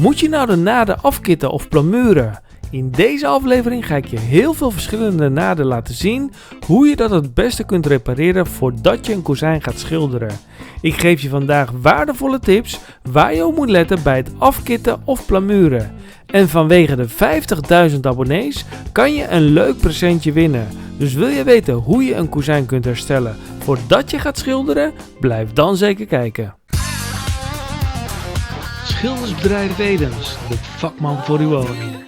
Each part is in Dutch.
Moet je nou de naden afkitten of plamuren? In deze aflevering ga ik je heel veel verschillende naden laten zien hoe je dat het beste kunt repareren voordat je een kozijn gaat schilderen. Ik geef je vandaag waardevolle tips waar je op moet letten bij het afkitten of plamuren. En vanwege de 50.000 abonnees kan je een leuk presentje winnen. Dus wil je weten hoe je een kozijn kunt herstellen voordat je gaat schilderen? Blijf dan zeker kijken. Schildersbedrijf Edens, de vakman voor uw woning.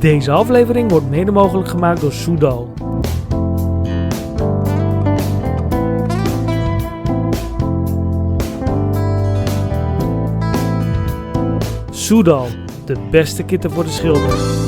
Deze aflevering wordt mede mogelijk gemaakt door Soudal. Soudal, de beste kitten voor de schilder.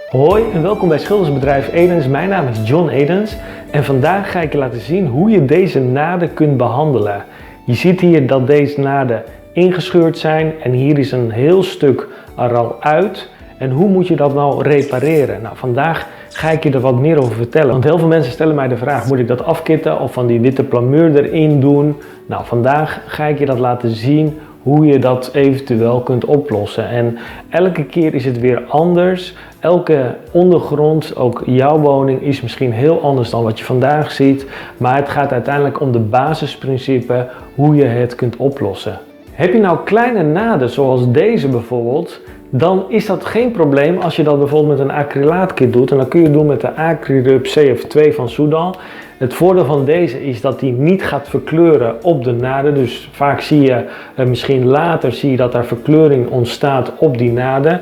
Hoi en welkom bij Schildersbedrijf Edens. Mijn naam is John Edens en vandaag ga ik je laten zien hoe je deze naden kunt behandelen. Je ziet hier dat deze naden ingescheurd zijn en hier is een heel stuk er al uit. En hoe moet je dat nou repareren? Nou, vandaag ga ik je er wat meer over vertellen. Want heel veel mensen stellen mij de vraag, moet ik dat afkitten of van die witte plamuur erin doen? Nou, vandaag ga ik je dat laten zien hoe je dat eventueel kunt oplossen. En elke keer is het weer anders. Elke ondergrond, ook jouw woning, is misschien heel anders dan wat je vandaag ziet. Maar het gaat uiteindelijk om de basisprincipe hoe je het kunt oplossen. Heb je nou kleine naden zoals deze bijvoorbeeld, dan is dat geen probleem als je dat bijvoorbeeld met een acrylaatkit doet. En dan kun je het doen met de Acryrup CF2 van Soudal. Het voordeel van deze is dat die niet gaat verkleuren op de naden. Dus vaak zie je, misschien later zie je dat daar verkleuring ontstaat op die naden.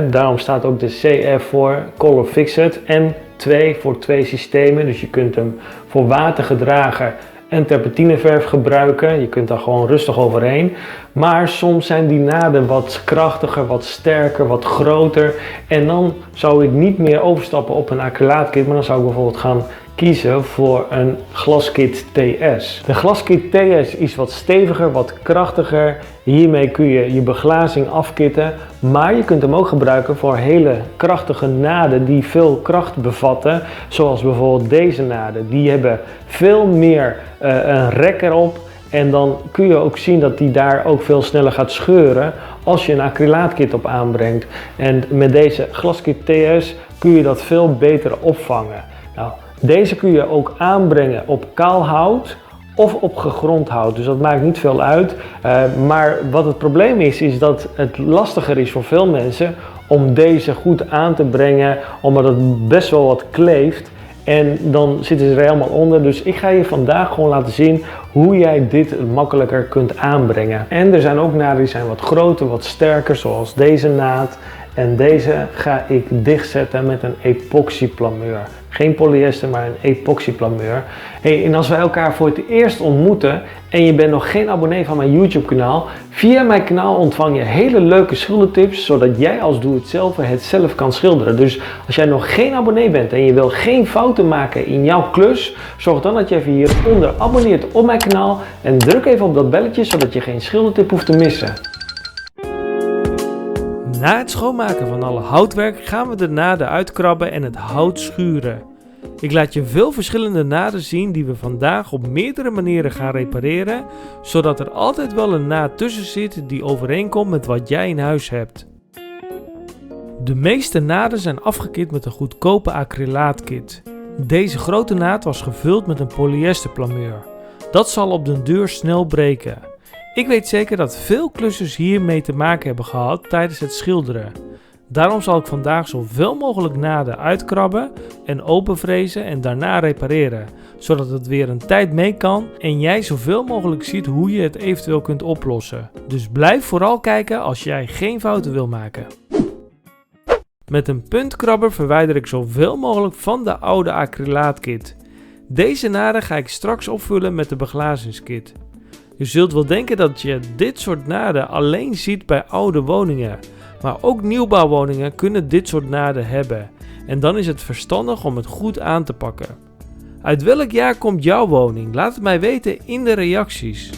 Daarom staat ook de CF voor Color Fixed en 2 voor 2 systemen. Dus je kunt hem voor watergedragen en terpentineverf gebruiken. Je kunt daar gewoon rustig overheen. Maar soms zijn die naden wat krachtiger, wat sterker, wat groter. En dan zou ik niet meer overstappen op een acrylaatkit, maar dan zou ik bijvoorbeeld gaan kiezen voor een glaskit TS. De glaskit TS is wat steviger, wat krachtiger. Hiermee kun je je beglazing afkitten, maar je kunt hem ook gebruiken voor hele krachtige naden die veel kracht bevatten. Zoals bijvoorbeeld deze naden. Die hebben veel meer een rek erop. En dan kun je ook zien dat die daar ook veel sneller gaat scheuren als je een acrylaatkit op aanbrengt. En met deze glaskit TS kun je dat veel beter opvangen. Nou, deze kun je ook aanbrengen op kaal hout of op gegrond hout. Dus dat maakt niet veel uit. Maar wat het probleem is dat het lastiger is voor veel mensen om deze goed aan te brengen, omdat het best wel wat kleeft. En dan zitten ze er helemaal onder. Dus ik ga je vandaag gewoon laten zien hoe jij dit makkelijker kunt aanbrengen. En er zijn ook naden die zijn wat groter, wat sterker, zoals deze naad. En deze ga ik dichtzetten met een epoxyplamuur. Geen polyester, maar een epoxyplamuur. Hey, en als wij elkaar voor het eerst ontmoeten en je bent nog geen abonnee van mijn YouTube kanaal, via mijn kanaal ontvang je hele leuke schildertips, zodat jij als doe-het-zelver het zelf kan schilderen. Dus als jij nog geen abonnee bent en je wil geen fouten maken in jouw klus, zorg dan dat je even hieronder abonneert op mijn kanaal en druk even op dat belletje, zodat je geen schildertip hoeft te missen. Na het schoonmaken van alle houtwerk gaan we de naden uitkrabben en het hout schuren. Ik laat je veel verschillende naden zien die we vandaag op meerdere manieren gaan repareren, zodat er altijd wel een naad tussen zit die overeenkomt met wat jij in huis hebt. De meeste naden zijn afgekit met een goedkope acrylaatkit. Deze grote naad was gevuld met een polyesterplamuur. Dat zal op den duur snel breken. Ik weet zeker dat veel klussers hiermee te maken hebben gehad tijdens het schilderen. Daarom zal ik vandaag zoveel mogelijk naden uitkrabben en openvrezen en daarna repareren, zodat het weer een tijd mee kan en jij zoveel mogelijk ziet hoe je het eventueel kunt oplossen. Dus blijf vooral kijken als jij geen fouten wil maken. Met een puntkrabber verwijder ik zoveel mogelijk van de oude acrylaatkit. Deze naden ga ik straks opvullen met de beglazingskit. Je zult wel denken dat je dit soort naden alleen ziet bij oude woningen, maar ook nieuwbouwwoningen kunnen dit soort naden hebben. En dan is het verstandig om het goed aan te pakken. Uit welk jaar komt jouw woning? Laat het mij weten in de reacties.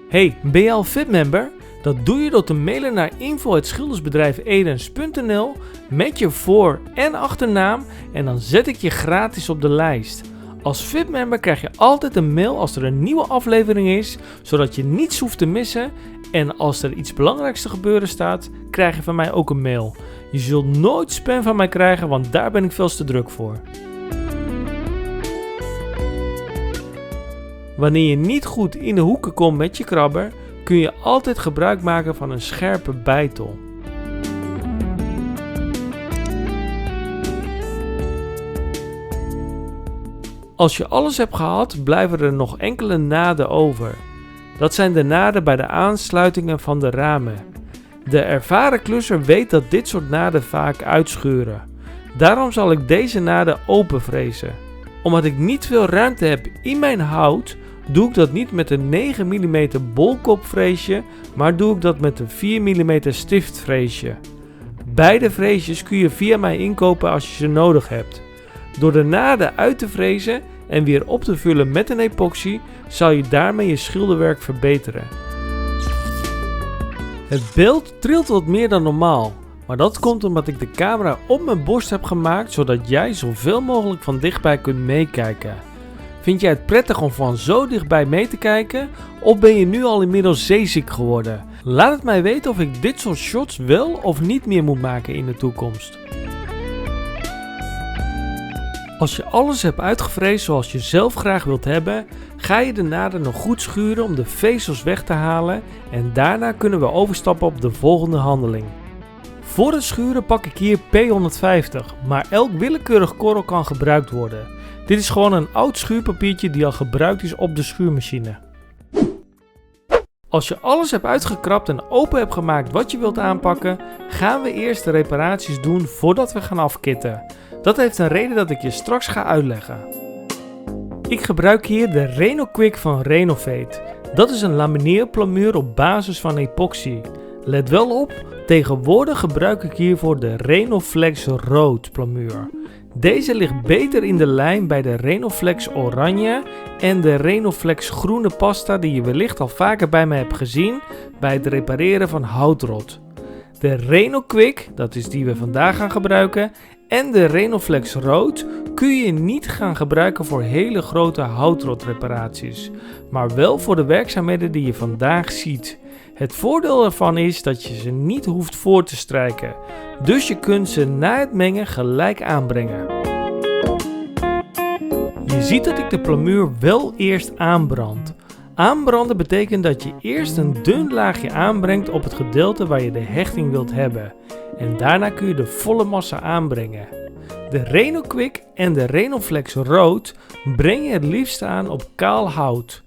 Hey, ben je al FitMember? Dat doe je door te mailen naar info@schildersbedrijfedens.nl met je voor- en achternaam en dan zet ik je gratis op de lijst. Als VIP-member krijg je altijd een mail als er een nieuwe aflevering is, zodat je niets hoeft te missen. En als er iets belangrijks te gebeuren staat, krijg je van mij ook een mail. Je zult nooit spam van mij krijgen, want daar ben ik veel te druk voor. Wanneer je niet goed in de hoeken komt met je krabber, kun je altijd gebruik maken van een scherpe beitel. Als je alles hebt gehad, blijven er nog enkele naden over. Dat zijn de naden bij de aansluitingen van de ramen. De ervaren klusser weet dat dit soort naden vaak uitscheuren. Daarom zal ik deze naden openvrezen. Omdat ik niet veel ruimte heb in mijn hout, doe ik dat niet met een 9 mm bolkopvreesje, maar doe ik dat met een 4 mm stiftvreesje. Beide vreesjes kun je via mij inkopen als je ze nodig hebt. Door de naden uit te vrezen en weer op te vullen met een epoxy, zal je daarmee je schilderwerk verbeteren. Het beeld trilt wat meer dan normaal, maar dat komt omdat ik de camera op mijn borst heb gemaakt, zodat jij zoveel mogelijk van dichtbij kunt meekijken. Vind jij het prettig om van zo dichtbij mee te kijken, of ben je nu al inmiddels zeeziek geworden? Laat het mij weten of ik dit soort shots wel of niet meer moet maken in de toekomst. Als je alles hebt uitgevreesd zoals je zelf graag wilt hebben, ga je de naden nog goed schuren om de vezels weg te halen en daarna kunnen we overstappen op de volgende handeling. Voor het schuren pak ik hier P150, maar elk willekeurig korrel kan gebruikt worden. Dit is gewoon een oud schuurpapiertje die al gebruikt is op de schuurmachine. Als je alles hebt uitgekrapt en open hebt gemaakt wat je wilt aanpakken, gaan we eerst de reparaties doen voordat we gaan afkitten. Dat heeft een reden dat ik je straks ga uitleggen. Ik gebruik hier de Reno-Quick van Renovate. Dat is een lamineerplamuur op basis van epoxy. Let wel op, tegenwoordig gebruik ik hiervoor de Renoflex rood plamuur. Deze ligt beter in de lijn bij de Renoflex oranje en de Renoflex groene pasta die je wellicht al vaker bij mij hebt gezien bij het repareren van houtrot. De Reno-Quick, dat is die we vandaag gaan gebruiken, en de Renoflex rood kun je niet gaan gebruiken voor hele grote houtrotreparaties, maar wel voor de werkzaamheden die je vandaag ziet. Het voordeel ervan is dat je ze niet hoeft voor te strijken, dus je kunt ze na het mengen gelijk aanbrengen. Je ziet dat ik de plamuur wel eerst aanbrand. Aanbranden betekent dat je eerst een dun laagje aanbrengt op het gedeelte waar je de hechting wilt hebben. En daarna kun je de volle massa aanbrengen. De Reno-Quick en de Renoflex rood breng je het liefst aan op kaal hout.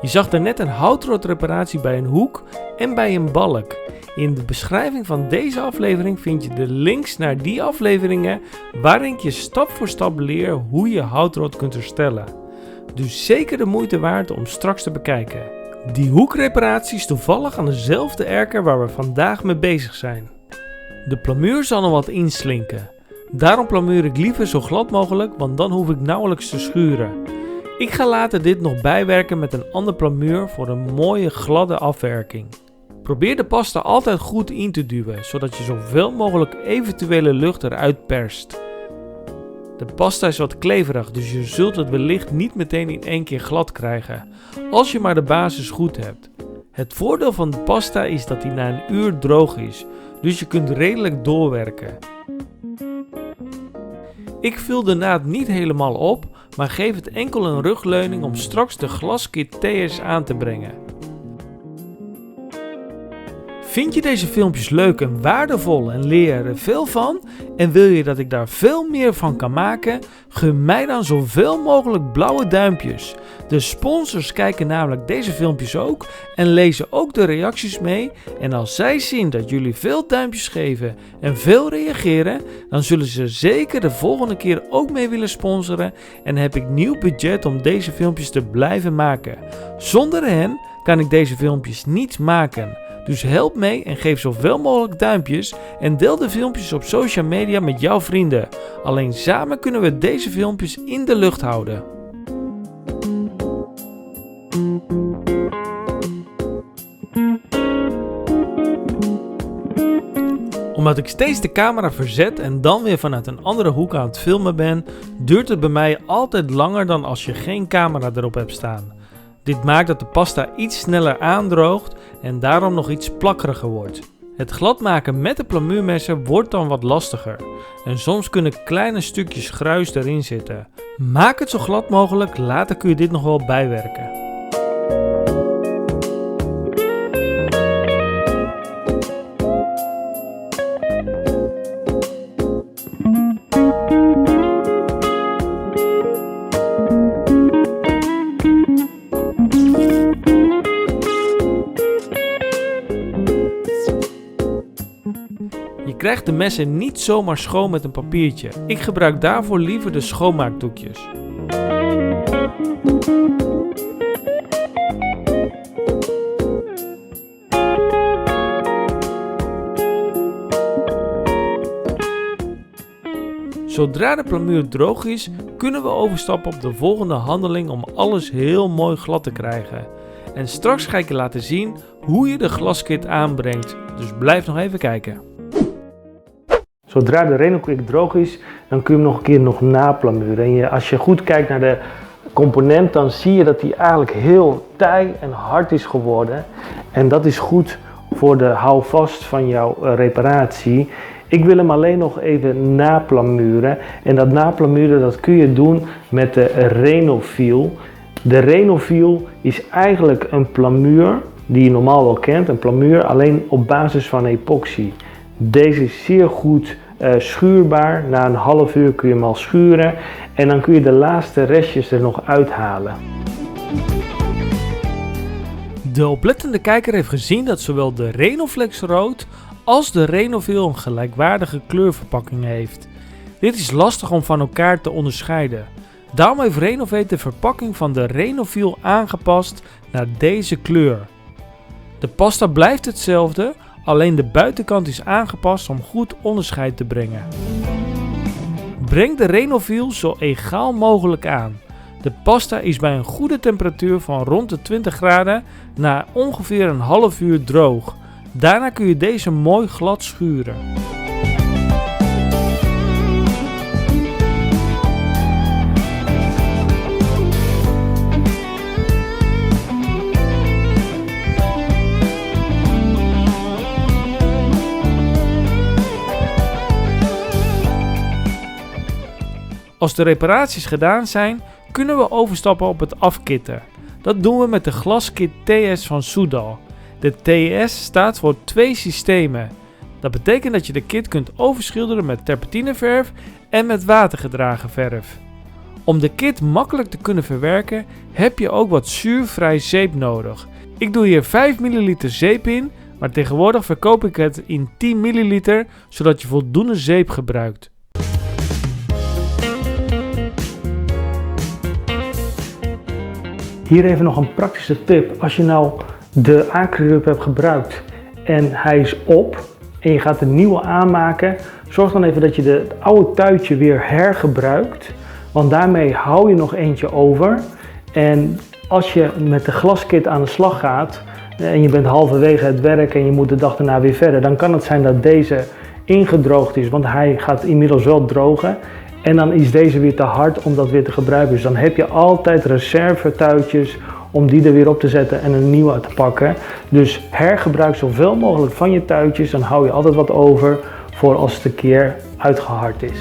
Je zag daarnet een houtrotreparatie bij een hoek en bij een balk. In de beschrijving van deze aflevering vind je de links naar die afleveringen waarin ik je stap voor stap leer hoe je houtrot kunt herstellen. Dus zeker de moeite waard om straks te bekijken. Die hoekreparatie is toevallig aan dezelfde erker waar we vandaag mee bezig zijn. De plamuur zal nog wat inslinken. Daarom plamuur ik liever zo glad mogelijk, want dan hoef ik nauwelijks te schuren. Ik ga later dit nog bijwerken met een ander plamuur voor een mooie gladde afwerking. Probeer de pasta altijd goed in te duwen, zodat je zoveel mogelijk eventuele lucht eruit perst. De pasta is wat kleverig, dus je zult het wellicht niet meteen in één keer glad krijgen, als je maar de basis goed hebt. Het voordeel van de pasta is dat die na een uur droog is, dus je kunt redelijk doorwerken. Ik vul de naad niet helemaal op, maar geef het enkel een rugleuning om straks de glaskit TS aan te brengen. Vind je deze filmpjes leuk en waardevol en leer er veel van? En wil je dat ik daar veel meer van kan maken? Gun mij dan zoveel mogelijk blauwe duimpjes. De sponsors kijken namelijk deze filmpjes ook en lezen ook de reacties mee. En als zij zien dat jullie veel duimpjes geven en veel reageren, dan zullen ze zeker de volgende keer ook mee willen sponsoren. En heb ik nieuw budget om deze filmpjes te blijven maken. Zonder hen kan ik deze filmpjes niet maken. Dus help mee en geef zoveel mogelijk duimpjes en deel de filmpjes op social media met jouw vrienden. Alleen samen kunnen we deze filmpjes in de lucht houden. Omdat ik steeds de camera verzet en dan weer vanuit een andere hoek aan het filmen ben, duurt het bij mij altijd langer dan als je geen camera erop hebt staan. Dit maakt dat de pasta iets sneller aandroogt en daarom nog iets plakkeriger wordt. Het gladmaken met de plamuurmessen wordt dan wat lastiger en soms kunnen kleine stukjes gruis erin zitten. Maak het zo glad mogelijk, later kun je dit nog wel bijwerken. Je krijgt de messen niet zomaar schoon met een papiertje. Ik gebruik daarvoor liever de schoonmaakdoekjes. Zodra de plamuur droog is, kunnen we overstappen op de volgende handeling om alles heel mooi glad te krijgen. En straks ga ik je laten zien hoe je de glaskit aanbrengt, dus blijf nog even kijken. Zodra de Reno-Quick droog is, dan kun je hem nog een keer naplamuren. En als je goed kijkt naar de component, dan zie je dat hij eigenlijk heel taai en hard is geworden. En dat is goed voor de houvast van jouw reparatie. Ik wil hem alleen nog even naplamuren. En dat naplamuren dat kun je doen met de Renofiel. De Renofiel is eigenlijk een plamuur die je normaal wel kent. Een plamuur alleen op basis van epoxy. Deze is zeer goed schuurbaar. Na een half uur kun je hem al schuren. En dan kun je de laatste restjes er nog uithalen. De oplettende kijker heeft gezien dat zowel de Renoflex rood als de Renofiel een gelijkwaardige kleurverpakking heeft. Dit is lastig om van elkaar te onderscheiden. Daarom heeft Renovate de verpakking van de Renofiel aangepast naar deze kleur. De pasta blijft hetzelfde, alleen de buitenkant is aangepast om goed onderscheid te brengen. Breng de Renofiel zo egaal mogelijk aan. De pasta is bij een goede temperatuur van rond de 20 graden na ongeveer een half uur droog. Daarna kun je deze mooi glad schuren. Als de reparaties gedaan zijn, kunnen we overstappen op het afkitten. Dat doen we met de glaskit TS van Soudal. De TS staat voor 2 systemen. Dat betekent dat je de kit kunt overschilderen met terpentineverf en met watergedragen verf. Om de kit makkelijk te kunnen verwerken heb je ook wat zuurvrij zeep nodig. Ik doe hier 5 ml zeep in, maar tegenwoordig verkoop ik het in 10 ml, zodat je voldoende zeep gebruikt. Hier even nog een praktische tip. Als je nou de acrylrub hebt gebruikt en hij is op en je gaat een nieuwe aanmaken, zorg dan even dat je het oude tuitje weer hergebruikt, want daarmee hou je nog eentje over. En als je met de glaskit aan de slag gaat en je bent halverwege het werk en je moet de dag daarna weer verder, dan kan het zijn dat deze ingedroogd is, want hij gaat inmiddels wel drogen. En dan is deze weer te hard om dat weer te gebruiken. Dus dan heb je altijd reservetuitjes om die er weer op te zetten en een nieuwe te pakken. Dus hergebruik zoveel mogelijk van je tuitjes. Dan hou je altijd wat over voor als het een keer uitgehard is.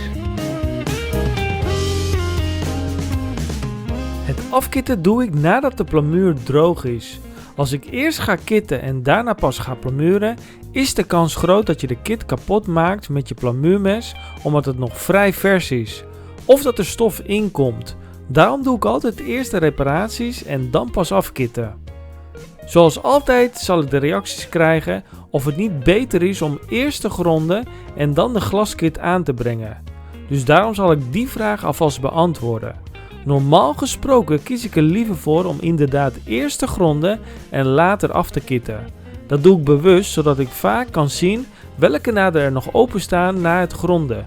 Het afkitten doe ik nadat de plamuur droog is. Als ik eerst ga kitten en daarna pas ga plamuren, is de kans groot dat je de kit kapot maakt met je plamuurmes omdat het nog vrij vers is. Of dat er stof in komt. Daarom doe ik altijd eerst de reparaties en dan pas afkitten. Zoals altijd zal ik de reacties krijgen of het niet beter is om eerst te gronden en dan de glaskit aan te brengen. Dus daarom zal ik die vraag alvast beantwoorden. Normaal gesproken kies ik er liever voor om inderdaad eerst te gronden en later af te kitten. Dat doe ik bewust zodat ik vaak kan zien welke naden er nog openstaan na het gronden.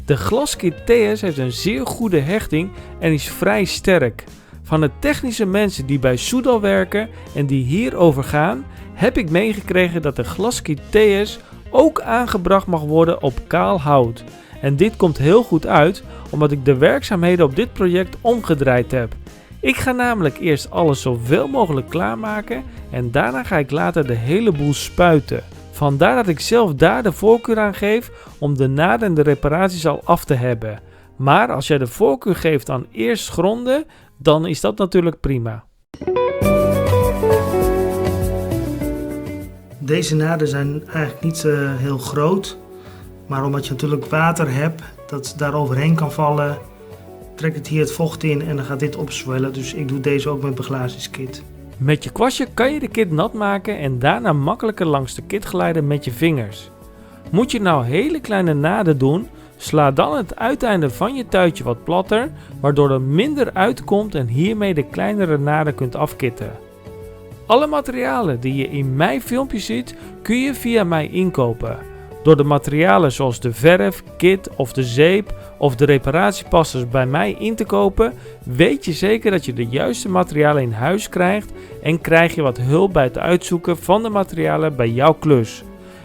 De glaskit TS heeft een zeer goede hechting en is vrij sterk. Van de technische mensen die bij Soudal werken en die hierover gaan, heb ik meegekregen dat de glaskit TS ook aangebracht mag worden op kaal hout. En dit komt heel goed uit omdat ik de werkzaamheden op dit project omgedraaid heb. Ik ga namelijk eerst alles zoveel mogelijk klaarmaken en daarna ga ik later de hele boel spuiten. Vandaar dat ik zelf daar de voorkeur aan geef om de naden en de reparaties al af te hebben. Maar als jij de voorkeur geeft aan eerst gronden, dan is dat natuurlijk prima. Deze naden zijn eigenlijk niet heel groot, maar omdat je natuurlijk water hebt dat daar overheen kan vallen, trekt het hier het vocht in en dan gaat dit opzwellen. Dus ik doe deze ook met beglazingskit. Met je kwastje kan je de kit nat maken en daarna makkelijker langs de kit glijden met je vingers. Moet je nou hele kleine naden doen, sla dan het uiteinde van je tuitje wat platter, waardoor er minder uitkomt en hiermee de kleinere naden kunt afkitten. Alle materialen die je in mijn filmpje ziet, kun je via mij inkopen. Door de materialen zoals de verf, kit of de zeep of de reparatiepasters bij mij in te kopen, weet je zeker dat je de juiste materialen in huis krijgt en krijg je wat hulp bij het uitzoeken van de materialen bij jouw klus.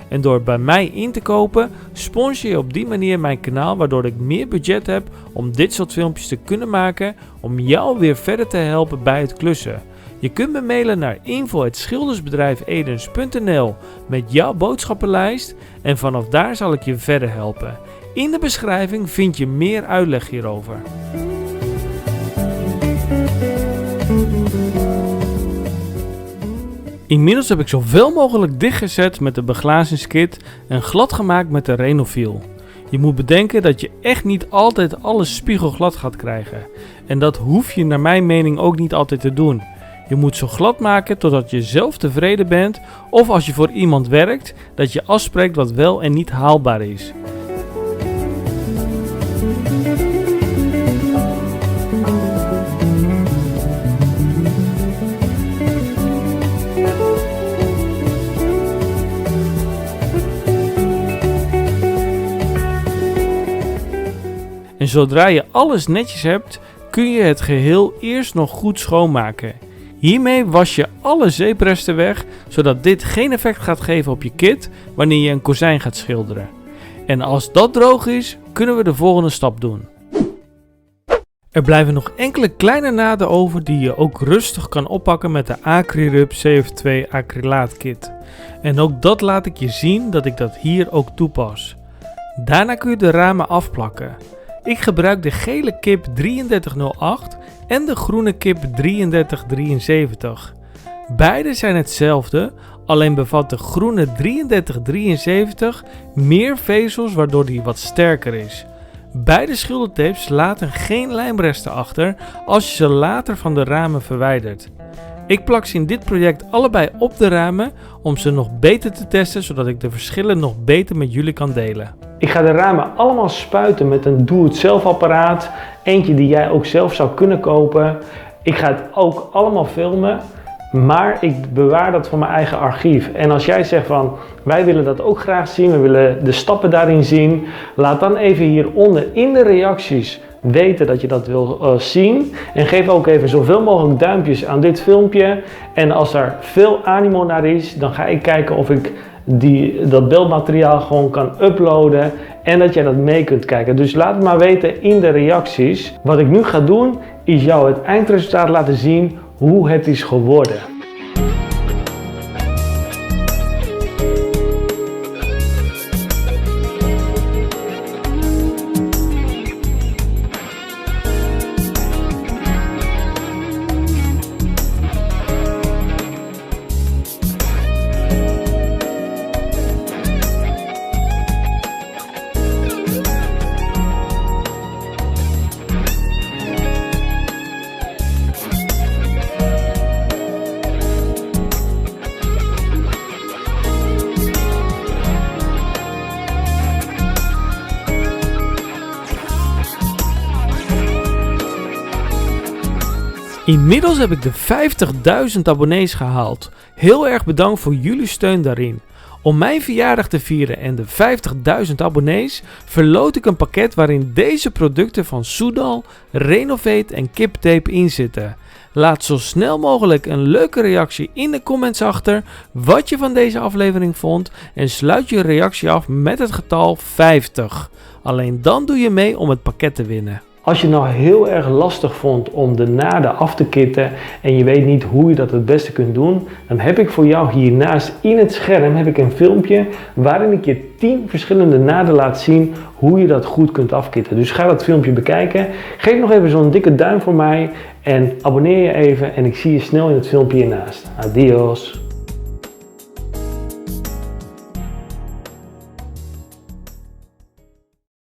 En door bij mij in te kopen, sponsor je op die manier mijn kanaal, waardoor ik meer budget heb om dit soort filmpjes te kunnen maken om jou weer verder te helpen bij het klussen. Je kunt me mailen naar info@schildersbedrijfedens.nl met jouw boodschappenlijst en vanaf daar zal ik je verder helpen. In de beschrijving vind je meer uitleg hierover. Inmiddels heb ik zoveel mogelijk dichtgezet met de beglazingskit en glad gemaakt met de Renofiel. Je moet bedenken dat je echt niet altijd alles spiegelglad gaat krijgen. En dat hoef je naar mijn mening ook niet altijd te doen. Je moet zo glad maken totdat je zelf tevreden bent of als je voor iemand werkt, dat je afspreekt wat wel en niet haalbaar is. En zodra je alles netjes hebt, kun je het geheel eerst nog goed schoonmaken. Hiermee was je alle zeepresten weg, zodat dit geen effect gaat geven op je kit wanneer je een kozijn gaat schilderen. En als dat droog is, kunnen we de volgende stap doen. Er blijven nog enkele kleine naden over die je ook rustig kan oppakken met de Acryrub CF2 acrylaatkit. En ook dat laat ik je zien dat ik dat hier ook toepas. Daarna kun je de ramen afplakken. Ik gebruik de gele kip 3308 en de groene kip 3373. Beide zijn hetzelfde, alleen bevat de groene 3373 meer vezels waardoor die wat sterker is. Beide schildertapes laten geen lijmresten achter als je ze later van de ramen verwijdert. Ik plak ze in dit project allebei op de ramen om ze nog beter te testen, zodat ik de verschillen nog beter met jullie kan delen. Ik ga de ramen allemaal spuiten met een doe-het-zelf apparaat. Eentje die jij ook zelf zou kunnen kopen. Ik ga het ook allemaal filmen, maar ik bewaar dat voor mijn eigen archief. En als jij zegt van, wij willen dat ook graag zien, we willen de stappen daarin zien. Laat dan even hieronder in de reacties weten dat je dat wil zien. En geef ook even zoveel mogelijk duimpjes aan dit filmpje. En als er veel animo naar is, dan ga ik kijken of ik dat beeldmateriaal gewoon kan uploaden en dat jij dat mee kunt kijken. Dus laat het maar weten in de reacties. Wat ik nu ga doen is jou het eindresultaat laten zien hoe het is geworden. Inmiddels heb ik de 50.000 abonnees gehaald. Heel erg bedankt voor jullie steun daarin. Om mijn verjaardag te vieren en de 50.000 abonnees verloot ik een pakket waarin deze producten van Soudal, Renovate en Kiptape in zitten. Laat zo snel mogelijk een leuke reactie in de comments achter wat je van deze aflevering vond en sluit je reactie af met het getal 50. Alleen dan doe je mee om het pakket te winnen. Als je het nou heel erg lastig vond om de naden af te kitten en je weet niet hoe je dat het beste kunt doen, dan heb ik voor jou hiernaast in het scherm een filmpje waarin ik je 10 verschillende naden laat zien hoe je dat goed kunt afkitten. Dus ga dat filmpje bekijken. Geef nog even zo'n dikke duim voor mij en abonneer je even en ik zie je snel in het filmpje hiernaast. Adios!